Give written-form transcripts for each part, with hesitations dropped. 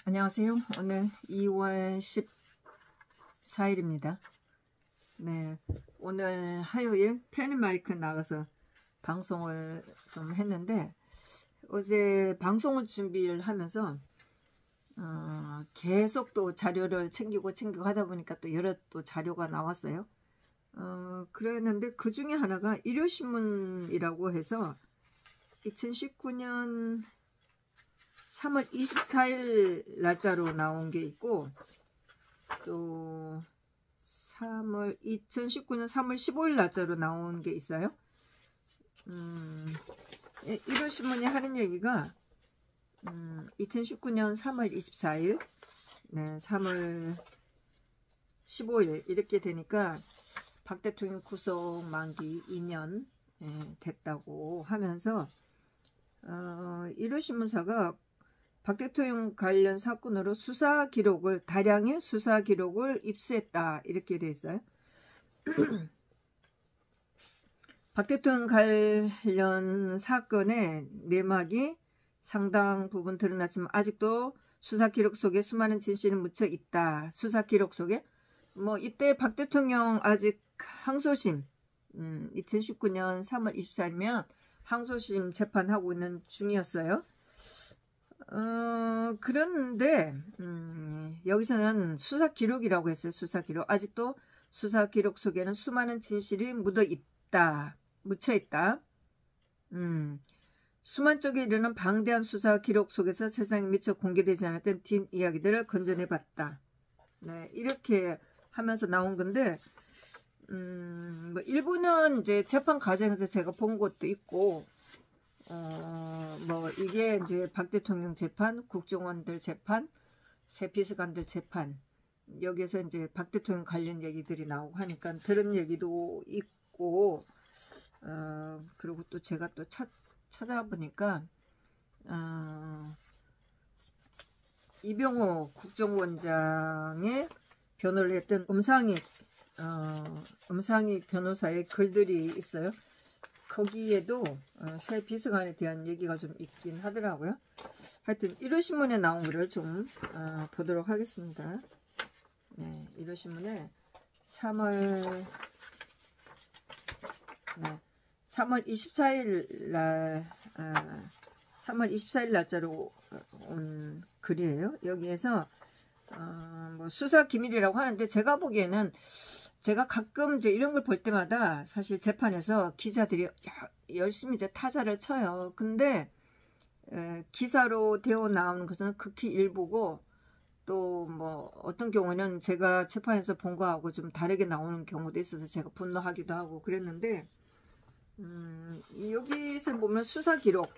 안녕하세요. 오늘 2월 14일입니다. 네, 오늘 화요일 펜마이크 나가서 방송을 좀 했는데 어제 방송을 준비를 하면서 계속 또 자료를 챙기고 하다 보니까 또 여러 또 자료가 나왔어요. 그랬는데 그 중에 하나가 일요신문이라고 해서 2019년 3월 24일 날짜로 나온 게 있고 또 2019년 3월 15일 날짜로 나온 게 있어요. 일요신문이 하는 얘기가 2019년 3월 24일 네, 3월 15일 이렇게 되니까 박 대통령 구속 만기 2년 됐다고 하면서 일요신문사가 박 대통령 관련 사건으로 다량의 수사 기록을 입수했다 이렇게 돼 있어요. 박 대통령 관련 사건의 내막이 상당 부분 드러났지만 아직도 수사 기록 속에 수많은 진실이 묻혀 있다. 수사 기록 속에 뭐 이때 박 대통령 아직 항소심 2019년 3월 24일이면 항소심 재판하고 있는 중이었어요. 그런데 여기서는 수사 기록이라고 했어요. 수사 기록. 아직도 수사 기록 속에는 수많은 진실이 묻혀 있다. 수만 쪽에 이르는 방대한 수사 기록 속에서 세상에 미처 공개되지 않았던 뒷이야기들을 건져내봤다. 네, 이렇게 하면서 나온 건데 뭐 일부는 이제 재판 과정에서 제가 본 것도 있고 뭐 이게 이제 박 대통령 재판, 국정원들 재판, 새 비서관들 재판 여기에서 이제 박 대통령 관련 얘기들이 나오고 하니까 들은 얘기도 있고 그리고 또 제가 또 찾아보니까 이병호 국정원장의 변호를 했던 음상익 변호사의 글들이 있어요. 거기에도 새 비서관에 대한 얘기가 좀 있긴 하더라고요. 하여튼 일요신문에 나온 거를 좀 보도록 하겠습니다. 네, 일요신문에 3월 24일 날 3월 24일 날짜로 온 글이에요. 여기에서 뭐 수사 기밀이라고 하는데 제가 보기에는 제가 가끔 이제 이런 걸 볼 때마다 사실 재판에서 기자들이 열심히 이제 타자를 쳐요. 근데 기사로 되어 나오는 것은 극히 일부고 또 뭐 어떤 경우는 제가 재판에서 본 거하고 좀 다르게 나오는 경우도 있어서 제가 분노하기도 하고 그랬는데 여기서 보면 수사 기록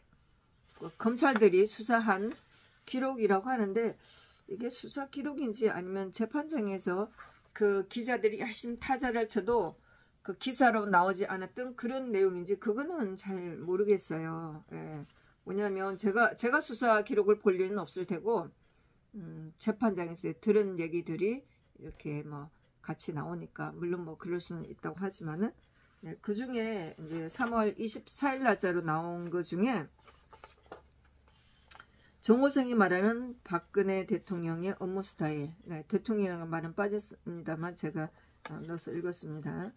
검찰들이 수사한 기록이라고 하는데 이게 수사 기록인지 아니면 재판장에서 그 기자들이 열심히 타자를 쳐도 그 기사로 나오지 않았던 그런 내용인지 그거는 잘 모르겠어요. 예. 뭐냐면 제가 수사 기록을 볼 일은 없을 테고 재판장에서 들은 얘기들이 이렇게 뭐 같이 나오니까 물론 뭐 그럴 수는 있다고 하지만은 그 중에 이제 3월 24일 날짜로 나온 것 중에 정호성이 말하는 박근혜 대통령의 업무 스타일. 네, 대통령이라는 말은 빠졌습니다만 제가 넣어서 읽었습니다.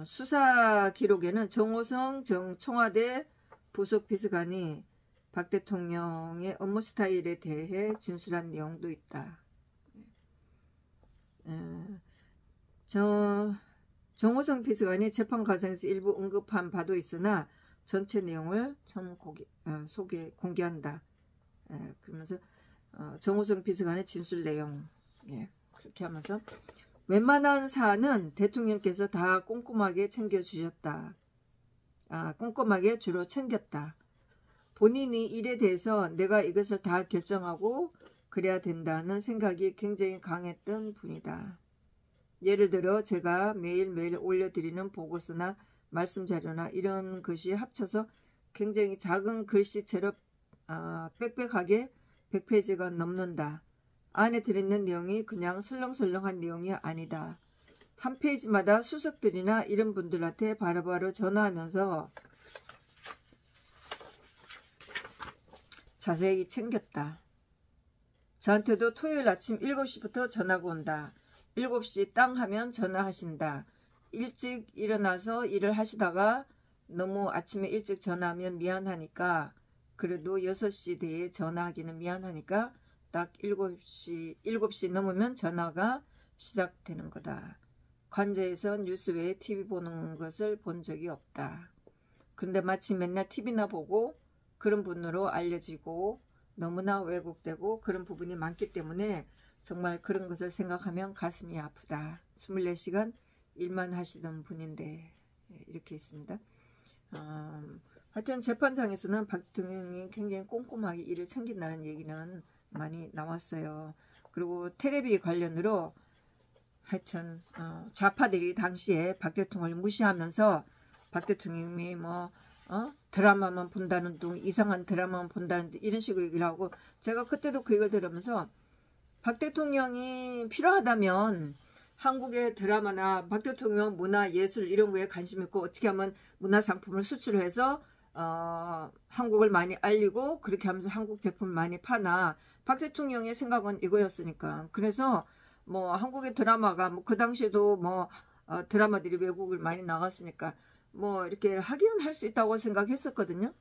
수사 기록에는 정호성 청와대 부속 비서관이 박 대통령의 업무 스타일에 대해 진술한 내용도 있다. 정호성 비서관이 재판 과정에서 일부 언급한 바도 있으나 전체 내용을 공개한다. 그러면서 정호성 비서관의 진술 내용 그렇게 하면서 웬만한 사안은 대통령께서 다 꼼꼼하게 챙겨주셨다. 꼼꼼하게 주로 챙겼다. 본인이 일에 대해서 내가 이것을 다 결정하고 그래야 된다는 생각이 굉장히 강했던 분이다. 예를 들어 제가 매일매일 올려드리는 보고서나 말씀 자료나 이런 것이 합쳐서 굉장히 작은 글씨체로 빽빽하게 100페이지가 넘는다. 안에 들어있는 내용이 그냥 설렁설렁한 내용이 아니다. 한 페이지마다 수석들이나 이런 분들한테 바로바로 전화하면서 자세히 챙겼다. 저한테도 토요일 아침 7시부터 전화가 온다. 7시 땅 하면 전화하신다. 일찍 일어나서 일을 하시다가 너무 아침에 일찍 전화하면 미안하니까 그래도 6시 대에 전화하기는 미안하니까 딱 7시 넘으면 전화가 시작되는 거다. 관저에서 뉴스 외에 TV 보는 것을 본 적이 없다. 그런데 마치 맨날 TV나 보고 그런 분으로 알려지고 너무나 왜곡되고 그런 부분이 많기 때문에 정말 그런 것을 생각하면 가슴이 아프다. 24시간 일만 하시던 분인데 이렇게 있습니다. 하여튼 재판장에서는 박 대통령이 굉장히 꼼꼼하게 일을 챙긴다는 얘기는 많이 나왔어요. 그리고 텔레비 관련으로 하여튼 좌파들이 당시에 박 대통령을 무시하면서 박 대통령이 뭐 드라마만 본다는 둥, 이상한 드라마만 본다는 둥, 이런 식으로 얘기를 하고, 제가 그때도 그 얘기를 들으면서 박 대통령이 필요하다면 한국의 드라마나 박 대통령 문화, 예술 이런 거에 관심 있고 어떻게 하면 문화 상품을 수출해서 한국을 많이 알리고 그렇게 하면서 한국 제품을 많이 파나, 박 대통령의 생각은 이거였으니까. 그래서 뭐 한국의 드라마가 뭐 그 당시에도 뭐 드라마들이 외국을 많이 나갔으니까 뭐 이렇게 하기는 할 수 있다고 생각했었거든요.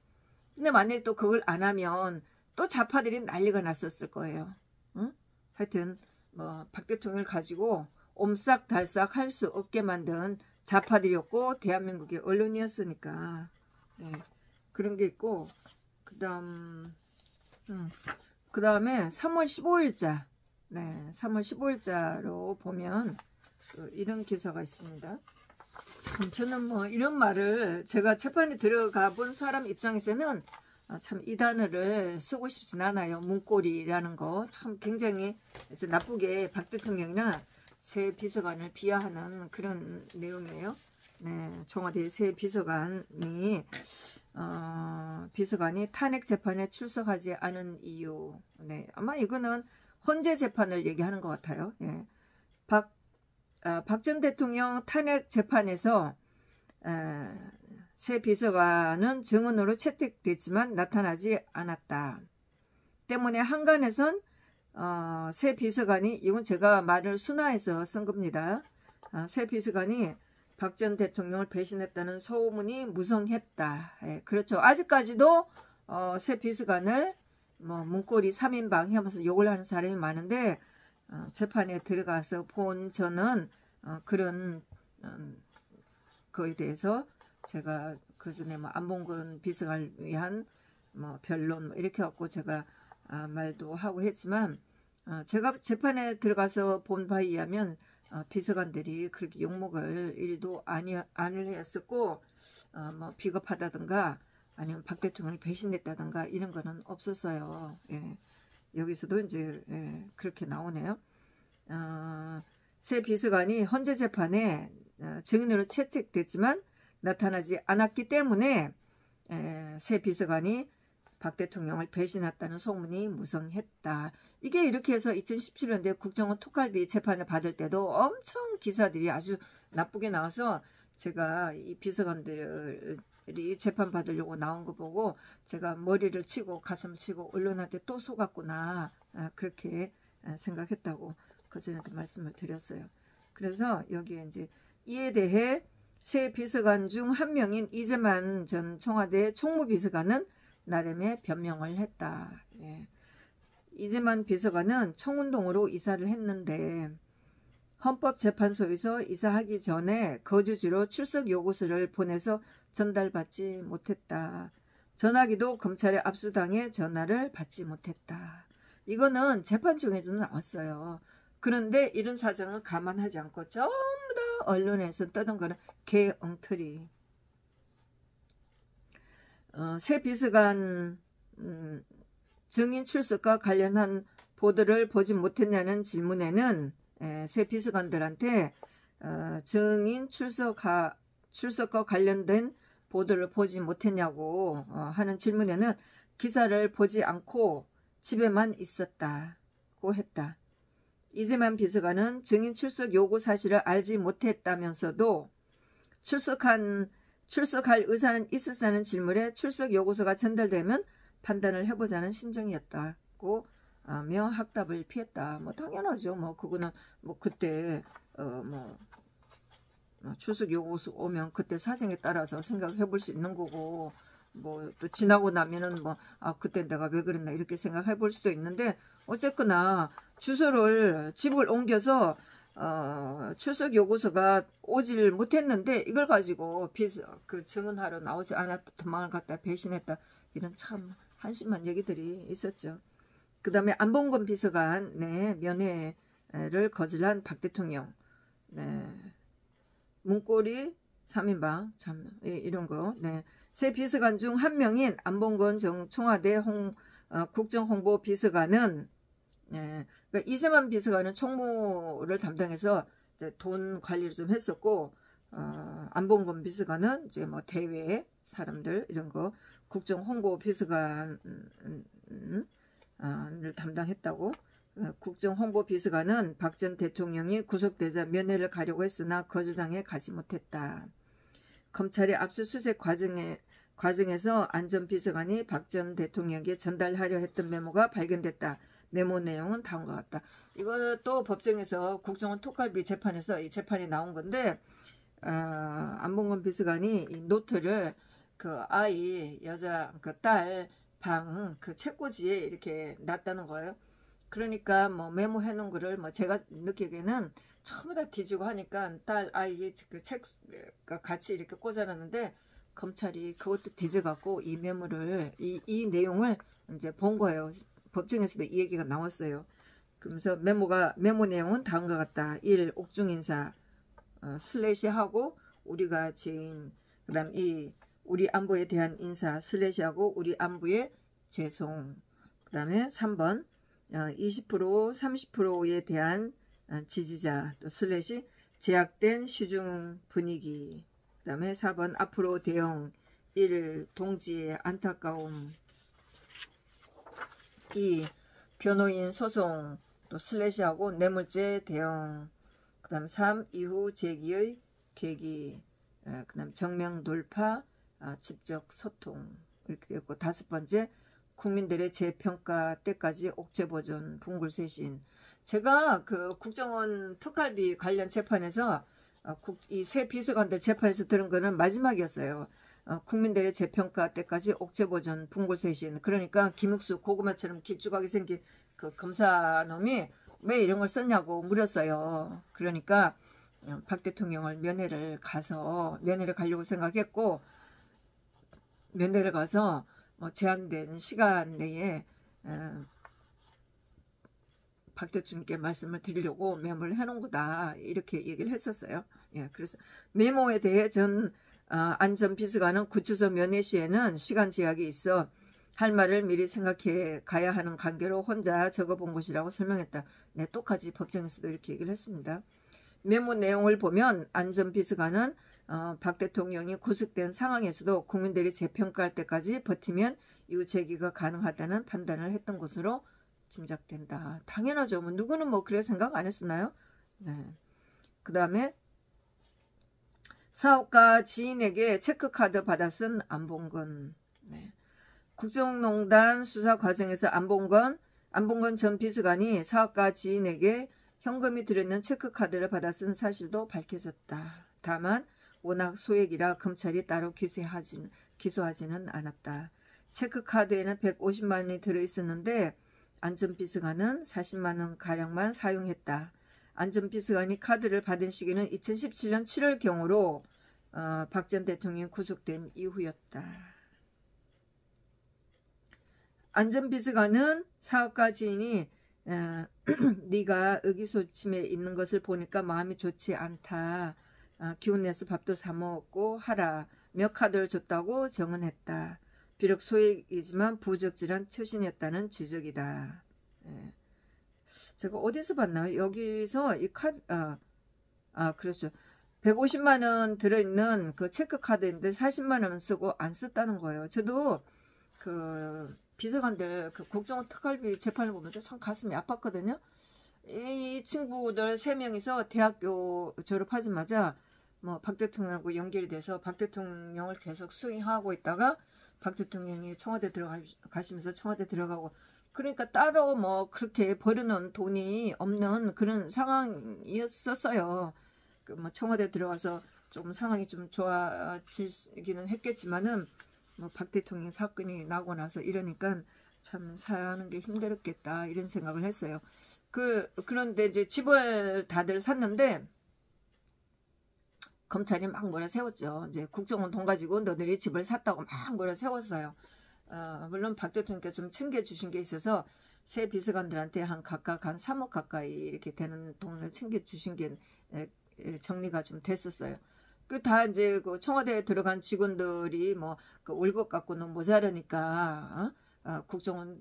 근데 만약에 또 그걸 안 하면 또 좌파들이 난리가 났었을 거예요. 응? 하여튼 뭐 박 대통령을 가지고 옴싹달싹 할 수 없게 만든 좌파들이었고 대한민국의 언론이었으니까. 네. 그런 게 있고, 그 다음에 3월 15일자, 네, 3월 15일자로 보면 이런 기사가 있습니다. 참 저는 뭐 이런 말을 제가 재판에 들어가 본 사람 입장에서는 참 이 단어를 쓰고 싶진 않아요. 문고리라는 거 참 굉장히 나쁘게 박 대통령이나 새 비서관을 비하하는 그런 내용이에요. 네, 청와대 새 비서관이 탄핵 재판에 출석하지 않은 이유. 네, 아마 이거는 헌재 재판을 얘기하는 것 같아요. 예. 박 전 대통령 탄핵 재판에서 새 비서관은 증언으로 채택됐지만 나타나지 않았다. 때문에 한간에선 새 비서관이, 이건 제가 말을 순화해서 쓴 겁니다. 새 비서관이 박 전 대통령을 배신했다는 소문이 무성했다. 예, 그렇죠. 아직까지도 새 비서관을 뭐 문고리 3인방 하면서 욕을 하는 사람이 많은데 재판에 들어가서 본 저는 그런 거에 대해서 제가 그 전에 뭐 안봉근 비서관을 위한 뭐 변론 뭐 이렇게 갖고 제가 말도 하고 했지만 제가 재판에 들어가서 본 바에 의하면 비서관들이 그렇게 욕먹을 일도 아니를 했었고 뭐 비겁하다든가 아니면 박 대통령을 배신했다든가 이런 거는 없었어요. 예. 여기서도 이제 그렇게 나오네요. 새 비서관이 헌재 재판에 증인으로 채택됐지만 나타나지 않았기 때문에 새 비서관이 박 대통령을 배신했다는 소문이 무성했다. 이게 이렇게 해서 2017년도에 국정원 톡갈비 재판을 받을 때도 엄청 기사들이 아주 나쁘게 나와서 제가 이 비서관들이 재판 받으려고 나온 거 보고 제가 머리를 치고 가슴을 치고 언론한테 또 속았구나, 그렇게 생각했다고 그전에도 말씀을 드렸어요. 그래서 여기에 이제 이에 대해 새 비서관 중 한 명인 이재만 전 청와대 총무비서관은 나름의 변명을 했다. 예. 이재만 비서관은 청운동으로 이사를 했는데 헌법재판소에서 이사하기 전에 거주지로 출석 요구서를 보내서 전달받지 못했다. 전화기도 검찰에 압수당해 전화를 받지 못했다. 이거는 재판 중에도 나왔어요. 그런데 이런 사정을 감안하지 않고 전부 다 언론에서 떠든 거는 개엉터리. 새 비서관 증인 출석과 관련한 보도를 보지 못했냐는 질문에는 새 비서관들한테 증인 출석과 관련된 보도를 보지 못했냐고 하는 질문에는 기사를 보지 않고 집에만 있었다고 했다. 이재만 비서관은 증인 출석 요구 사실을 알지 못했다면서도 출석할 의사는 있었다는 질문에 출석 요구서가 전달되면 판단을 해보자는 심정이었다고 명학답을 피했다. 뭐 당연하죠. 뭐 그거는 뭐 그때 뭐 출석 요구 오면 그때 사정에 따라서 생각해 볼 수 있는 거고, 뭐 또 지나고 나면은 뭐 그때 내가 왜 그랬나 이렇게 생각해 볼 수도 있는데, 어쨌거나 주소를 집을 옮겨서 출석 요구서가 오질 못했는데 이걸 가지고 그 증언하러 나오지 않았다, 도망을 갔다, 배신했다, 이런 참 한심한 얘기들이 있었죠. 그 다음에 안봉근 비서관 면회를 거절한 박 대통령, 문고리 3인방 참 이런 거. 새 비서관 중 한 명인 안봉근 청와대 국정홍보 비서관은, 그러니까 이재만 비서관은 총무를 담당해서 이제 돈 관리를 좀 했었고, 안봉근 비서관은 이제 뭐 대외 사람들 이런 거 국정홍보 비서관을 담당했다고. 국정홍보비서관은 박 전 대통령이 구속되자 면회를 가려고 했으나 거절당해 가지 못했다. 검찰의 압수수색 과정에서 안 전 비서관이 박 전 대통령에게 전달하려 했던 메모가 발견됐다. 메모 내용은 다음과 같다. 이것도 법정에서 국정원 톡갈비 재판에서 이 재판이 나온 건데, 안봉근 비서관이 이 노트를 그 아이 여자 그 딸 방 그 책꽂이에 이렇게 놨다는 거예요. 그러니까 뭐 메모해 놓은 거를 뭐 제가 느끼기에는 전부 다 뒤지고 하니까 딸 아이 그 책 같이 이렇게 꽂아놨는데, 검찰이 그것도 뒤져갖고 이 메모를 이 내용을 이제 본 거예요. 법정에서도 이 얘기가 나왔어요. 그러면서 메모 내용은 다음과 같다. 1. 옥중인사 슬래시하고 우리가 지인, 그다음 우리 안보에 대한 인사 슬래시하고 우리 안부의 죄송, 그 다음에 3번 20% 30%에 대한 지지자, 또 슬래시 제약된 시중 분위기, 그 다음에 4번 앞으로 대응 1. 동지의 안타까움, 2. 변호인 소송, 또 슬래시하고 뇌물죄 대응, 그 다음 3. 이후 제기의 계기, 그 다음 정명 돌파, 직접 소통, 이렇게 되었고, 5번째 국민들의 재평가 때까지 옥죄보존 분굴쇄신. 제가 그 국정원 특갈비 관련 재판에서 이 새 비서관들 재판에서 들은 거는 마지막이었어요. 국민들의 재평가 때까지 옥죄보존 분굴쇄신. 그러니까 김uk수 고구마처럼 길쭉하게 생긴 그 검사놈이 왜 이런 걸 썼냐고 물었어요. 그러니까 박 대통령을 면회를 가려고 생각했고, 면회를 가서 뭐 제한된 시간 내에 박 대통령께 말씀을 드리려고 메모를 해놓은 거다, 이렇게 얘기를 했었어요. 그래서 메모에 대해 안 전 비서관은 구치소 면회 시에는 시간 제약이 있어 할 말을 미리 생각해 가야 하는 관계로 혼자 적어본 것이라고 설명했다. 똑같이 법정에서도 이렇게 얘기를 했습니다. 메모 내용을 보면 안 전 비서관은 박 대통령이 구속된 상황에서도 국민들이 재평가할 때까지 버티면 이후 재기가 가능하다는 판단을 했던 것으로 짐작된다. 당연하죠. 뭐 누구는 뭐 그래 생각 안 했었나요? 그 다음에 사업가 지인에게 체크카드 받아 쓴 안봉근. 국정농단 수사 과정에서 안봉근 전 비서관이 사업가 지인에게 현금이 들어있는 체크카드를 받아 쓴 사실도 밝혀졌다. 다만 워낙 소액이라 검찰이 따로 기소하지는 않았다. 체크카드에는 150만 원이 들어있었는데 안 전 비서관은 40만 원 가량만 사용했다. 안 전 비서관이 카드를 받은 시기는 2017년 7월경으로 박 전 대통령이 구속된 이후였다. 안 전 비서관은 사업가 지인이 네가 의기소침해 있는 것을 보니까 마음이 좋지 않다. 기운내서 밥도 사 먹고 하라. 몇 카드를 줬다고 정언했다. 비록 소액이지만 부적절한 처신이었다는 지적이다. 제가 어디서 봤나요? 여기서 이 카드, 그렇죠. 150만 원 들어있는 그 체크카드인데 40만 원 쓰고 안 썼다는 거예요. 저도 그 비서관들 그 국정원 특활비 재판을 보면서 참 가슴이 아팠거든요. 이 친구들 3명이서 대학교 졸업하자마자 뭐 박 대통령하고 연결이 돼서 박 대통령을 계속 수행하고 있다가 박 대통령이 청와대 들어가시면서 청와대 들어가고 그러니까 따로 뭐 그렇게 버려놓은 돈이 없는 그런 상황이었었어요. 그 뭐 청와대 들어와서 조금 상황이 좀 좋아지기는 했겠지만은 뭐 박 대통령 사건이 나고 나서 이러니까 참 사는 게 힘들었겠다 이런 생각을 했어요. 그런데 이제 집을 다들 샀는데 검찰이 막 몰아세웠죠. 이제 국정원 돈 가지고 너들이 집을 샀다고 막 몰아세웠어요. 물론 박 대통령께서 좀 챙겨주신 게 있어서 새 비서관들한테 각각 한 3억 가까이 이렇게 되는 돈을 챙겨주신 게 정리가 좀 됐었어요. 다 이제 그 청와대에 들어간 직원들이 뭐 그 월급 갖고는 모자라니까 국정원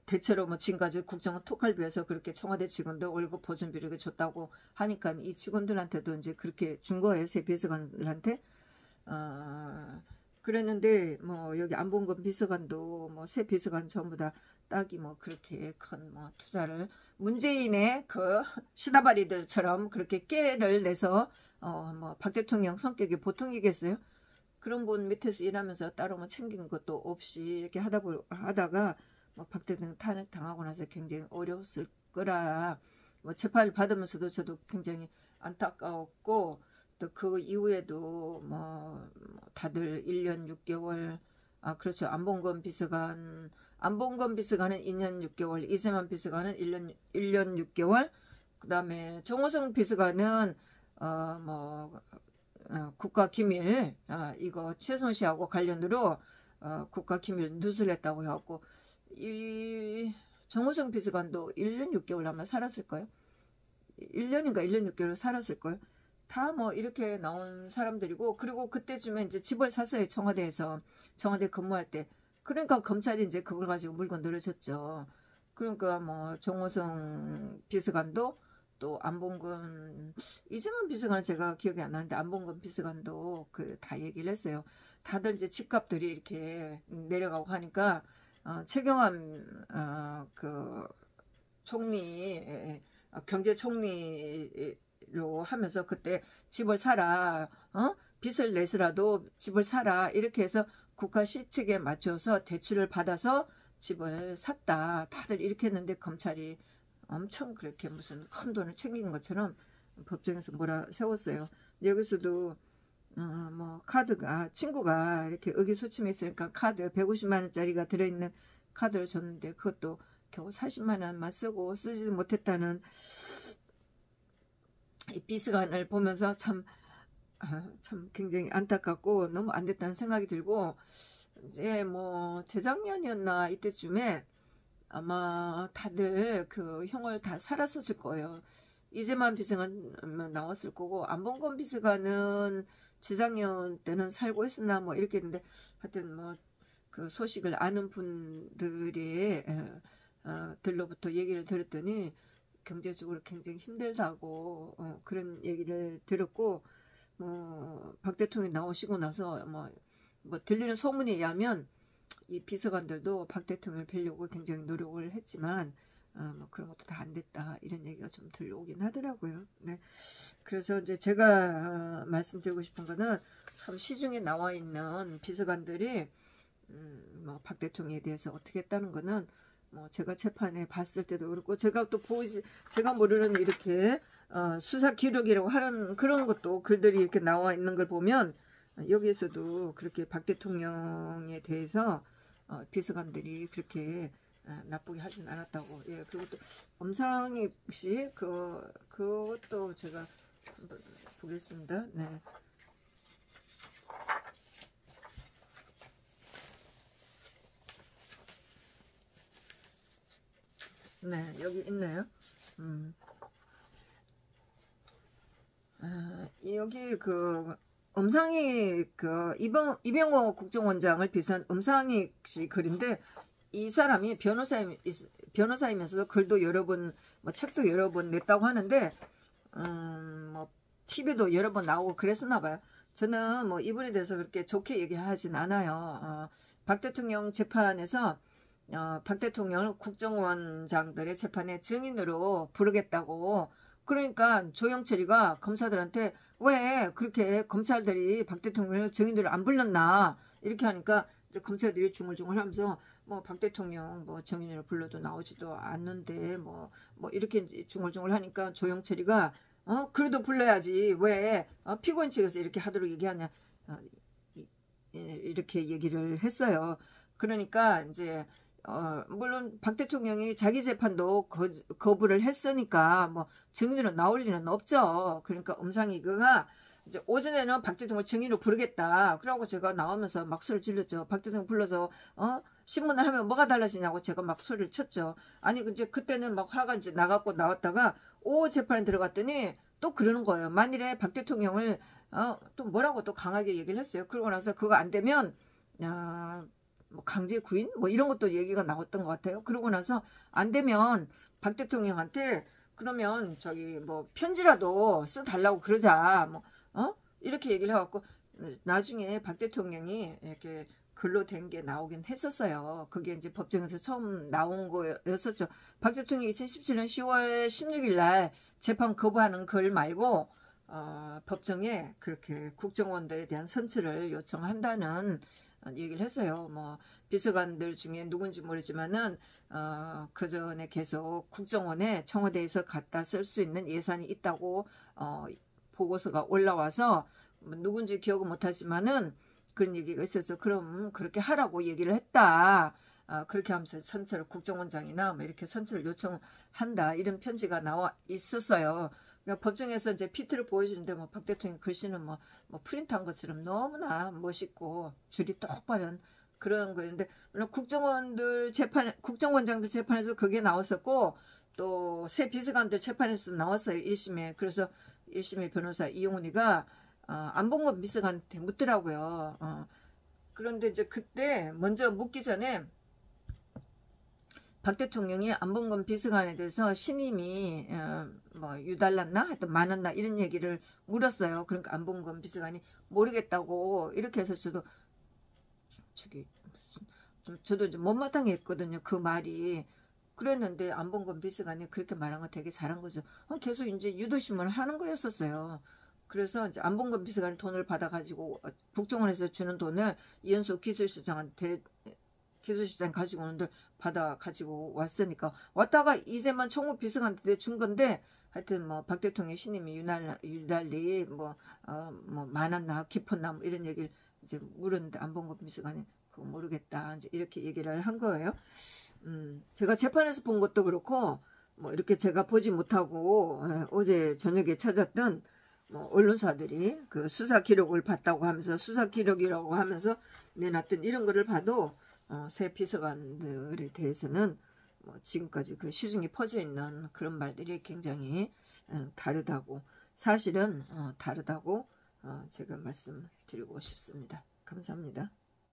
대체로 뭐 지금까지 국정원 특활비에서 그렇게 청와대 직원들 월급 보존비를 이렇게 줬다고 하니까 이 직원들한테도 이제 그렇게 준 거예요. 새 비서관들한테. 그랬는데 뭐 여기 안봉근 비서관도 뭐 새 비서관 전부 다 딱이 뭐 그렇게 큰 뭐 투자를 문재인의 그 시다바리들처럼 그렇게 깨를 내서 뭐 박 대통령 성격이 보통이겠어요? 그런 분 밑에서 일하면서 따로 뭐 챙긴 것도 없이 이렇게 하다가 뭐 박 대통령 탄핵 당하고 나서 굉장히 어려웠을 거라 뭐 재판을 받으면서도 저도 굉장히 안타까웠고 또 그 이후에도 뭐 다들 1년 6개월 그렇죠. 안봉근 비서관은 2년 6개월, 이재만 비서관은 1년 6개월, 그 다음에 정호성 비서관은 국가기밀 이거 최순실하고 관련으로 국가기밀 누설했다고 해갖고 이 정호성 비서관도 1년 6개월 아마 살았을까요? 1년인가 1년 6개월 살았을까요? 다 뭐 이렇게 나온 사람들이고 그리고 그때쯤에 이제 집을 샀어요. 청와대에서 청와대 근무할 때. 그러니까 검찰이 이제 그걸 가지고 물건 늘어졌죠. 그러니까 뭐 정호성 비서관도 또 안봉근 이재만 비서관 제가 기억이 안 나는데 안봉근 비서관도 다 얘기를 했어요. 다들 이제 집값들이 이렇게 내려가고 하니까 최경환 그 총리 경제총리로 하면서 그때 집을 사라 빚을 내서라도 집을 사라 이렇게 해서 국가 실책에 맞춰서 대출을 받아서 집을 샀다. 다들 이렇게 했는데 검찰이 엄청 그렇게 무슨 큰 돈을 챙긴 것처럼 법정에서 몰아세웠어요. 여기서도 뭐 카드가 친구가 이렇게 의기소침했으니까 카드 150만 원짜리가 들어있는 카드를 줬는데 그것도 겨우 40만 원만 쓰고 쓰지도 못했다는 이 비서관을 보면서 참 굉장히 안타깝고 너무 안 됐다는 생각이 들고 이제 뭐 재작년이었나 이때쯤에 아마 다들 그 형을 다 살았었을 거예요. 이재만 비서관 나왔을 거고 안봉근 비서관은 재작년 때는 살고 있었나 뭐 이렇게 했는데 하여튼 뭐 그 소식을 아는 분들이 들로부터 얘기를 들었더니 경제적으로 굉장히 힘들다고 그런 얘기를 들었고 뭐 박 대통령이 나오시고 나서 뭐 들리는 소문에 의하면 이 비서관들도 박 대통령을 뵈려고 굉장히 노력을 했지만 뭐 그런 것도 다 안 됐다 이런 얘기가 좀 들려오긴 하더라고요. 네. 그래서 이제 제가 말씀드리고 싶은 거는 참 시중에 나와 있는 비서관들이 뭐 박 대통령에 대해서 어떻게 했다는 거는 뭐 제가 재판에 봤을 때도 그렇고 제가 또 제가 모르는 이렇게 수사 기록이라고 하는 그런 것도 글들이 이렇게 나와 있는 걸 보면 여기에서도 그렇게 박 대통령에 대해서 비서관들이 그렇게 나쁘게 하진 않았다고. 예, 그리고 또 엄상익 씨 그것도 제가 한번 보겠습니다. 네. 네, 여기 있네요. 여기 엄상익 이병호 국정원장을 비슷한 엄상익 씨 글인데 이 사람이 변호사이면서도 글도 여러 번, 뭐 책도 여러 번 냈다고 하는데 뭐 TV도 여러 번 나오고 그랬었나 봐요. 저는 뭐 이분에 대해서 그렇게 좋게 얘기하진 않아요. 박 대통령 재판에서 박 대통령을 국정원장들의 재판에 증인으로 부르겠다고. 그러니까 조영철이가 검사들한테 왜 그렇게 검찰들이 박 대통령을 증인으로 안 불렀나 이렇게 하니까 이제 검찰들이 중얼중얼 하면서 뭐 박 대통령 뭐 정인이를 불러도 나오지도 않는데 뭐 이렇게 중얼중얼 하니까 조영철이가 그래도 불러야지 왜 피고인 측에서 이렇게 하도록 얘기하냐 이렇게 얘기를 했어요. 그러니까 이제 물론 박 대통령이 자기 재판도 거부를 했으니까 뭐 증인으로 나올 리는 없죠. 그러니까 음상이그가 이제 오전에는 박 대통령을 증인으로 부르겠다. 그러고 제가 나오면서 막 소리를 질렀죠. 박 대통령 불러서 신문을 하면 뭐가 달라지냐고 제가 막 소리를 쳤죠. 아니 이제 그때는 막 화가 이제 나갖고 나왔다가 오후 재판에 들어갔더니 또 그러는 거예요. 만일에 박 대통령을 또 뭐라고 또 강하게 얘기를 했어요. 그러고 나서 그거 안 되면 뭐 강제 구인 뭐 이런 것도 얘기가 나왔던 것 같아요. 그러고 나서 안 되면 박 대통령한테 그러면 저기 뭐 편지라도 써달라고 그러자 뭐 이렇게 얘기를 해갖고 나중에 박 대통령이 이렇게 글로 된 게 나오긴 했었어요. 그게 이제 법정에서 처음 나온 거였었죠. 박 대통령이 2017년 10월 16일 날 재판 거부하는 글 말고 법정에 그렇게 국정원들에 대한 선처를 요청한다는 얘기를 했어요. 뭐 비서관들 중에 누군지 모르지만은 그 전에 계속 국정원에 청와대에서 갖다 쓸 수 있는 예산이 있다고 보고서가 올라와서 누군지 기억은 못하지만은 그런 얘기가 있어서 그럼 그렇게 하라고 얘기를 했다. 그렇게 하면서 선처를 국정원장이나 뭐 이렇게 선처를 요청한다. 이런 편지가 나와 있었어요. 그러니까 법정에서 이제 PT를 보여주는데 뭐 박 대통령 글씨는 뭐 프린트한 것처럼 너무나 멋있고 줄이 똑바른 그런 거였는데 물론 국정원장들 재판에서 그게 나왔었고 또 새 비서관들 재판에서도 나왔어요. 1심에. 그래서 1심의 변호사 이용훈이가 안봉근 비서관한테 묻더라고요. 그런데 이제 그때 먼저 묻기 전에 박 대통령이 안봉근 비서관에 대해서 신임이 뭐 유달났나 하여튼 많았나 이런 얘기를 물었어요. 그러니까 안봉근 비서관이 모르겠다고 이렇게 해서 저도 저도 이제 못마땅했거든요. 그 말이. 그랬는데 안봉근 비서관이 그렇게 말한 거 되게 잘한 거죠. 계속 이제 유도신문을 하는 거였었어요. 그래서 이제 안봉근 비서관이 돈을 받아가지고 국정원에서 주는 돈을 이현수 기술실장한테 기술실장 가지고 오는들 받아 가지고 왔으니까 왔다가 이제만 총무 비서관한테 준 건데 하여튼 뭐 박 대통령 신임이 유달리 뭐 많았나 깊었나 뭐 이런 얘기를 이제 물었는데 안봉근 비서관이 그거 모르겠다 이제 이렇게 얘기를 한 거예요. 제가 재판에서 본 것도 그렇고 뭐 이렇게 제가 보지 못하고 어제 저녁에 찾았던 뭐 언론사들이 그 수사 기록을 봤다고 하면서 수사 기록이라고 하면서 내놨던 이런 거를 봐도 새 비서관들에 대해서는 뭐 지금까지 그 시중에 퍼져 있는 그런 말들이 굉장히 다르다고 사실은 다르다고 제가 말씀드리고 싶습니다. 감사합니다.